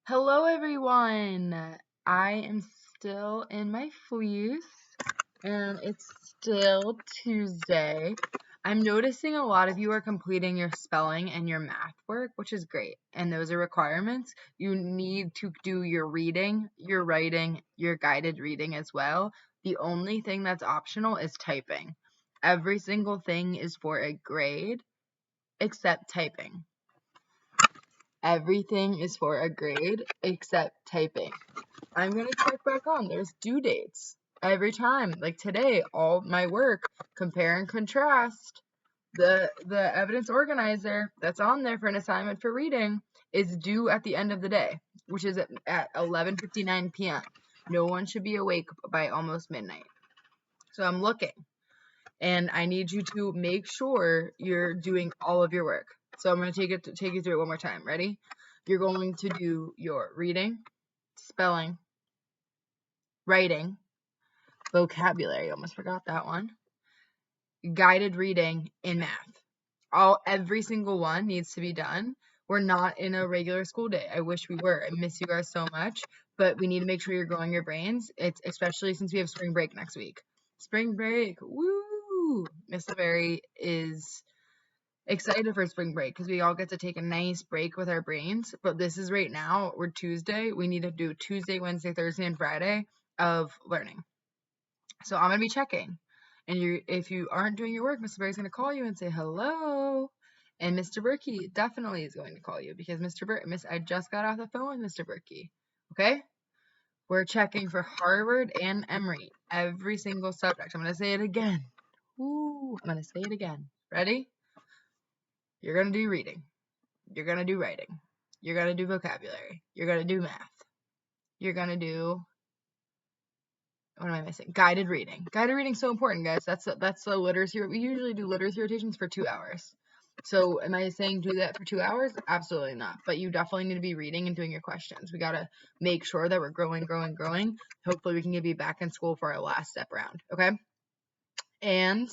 Hello, everyone. I am still in my fleece, and it's still Tuesday. I'm noticing a lot of you are completing your spelling and your math work, which is great, and those are requirements. You need to do your reading, your writing, your guided reading as well. The only thing that's optional is typing. Every single thing is for a grade except typing. Everything is for a grade except typing. I'm going to check back on. There's due dates every time. Like today, all my work, compare and contrast, the evidence organizer that's on there for an assignment for reading is due at the end of the day, which is at 11:59 p.m. No one should be awake by almost midnight. So I'm looking, and I need you to make sure you're doing all of your work. So I'm going to take you through it one more time. Ready? You're going to do your reading, spelling, writing, vocabulary, almost forgot that one, guided reading, and math. Every single one needs to be done. We're not in a regular school day. I wish we were. I miss you guys so much, but we need to make sure you're growing your brains. It's especially since we have spring break next week. Spring break, woo! Miss LaBerry is excited for spring break because we all get to take a nice break with our brains. But this is right now, we're Tuesday. We need to do Tuesday, Wednesday, Thursday, and Friday of learning. So I'm going to be checking. And if you aren't doing your work, Mr. Berry's going to call you and say hello. And Mr. Berkey definitely is going to call you because I just got off the phone with Mr. Berkey. Okay? We're checking for Harvard and Emory. Every single subject. I'm going to say it again. Ooh, I'm going to say it again. Ready? You're going to do reading. You're going to do writing. You're going to do vocabulary. You're going to do math. You're going to do, what am I missing? Guided reading. Guided reading is so important, guys. That's the literacy. We usually do literacy rotations for 2 hours. So am I saying do that for 2 hours? Absolutely not. But you definitely need to be reading and doing your questions. We got to make sure that we're growing. Hopefully we can be back in school for our last step round. Okay? And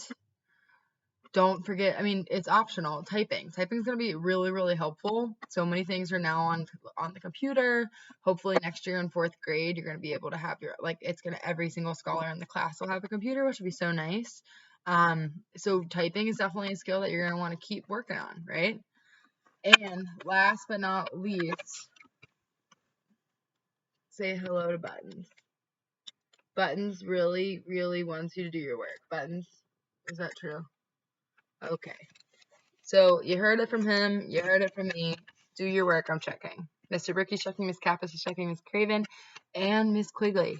don't forget, it's optional. Typing is going to be really, really helpful. So many things are now on the computer. Hopefully next year in 4th grade, you're going to be able to have every single scholar in the class will have a computer, which would be so nice. So typing is definitely a skill that you're going to want to keep working on, right? And last but not least, say hello to Buttons. Buttons really, really wants you to do your work. Buttons, is that true? Okay. So you heard it from him. You heard it from me. Do your work. I'm checking. Mr. Berkey's checking. Miss Kappas is checking. Miss Craven and Miss Quigley.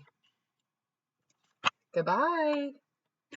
Goodbye.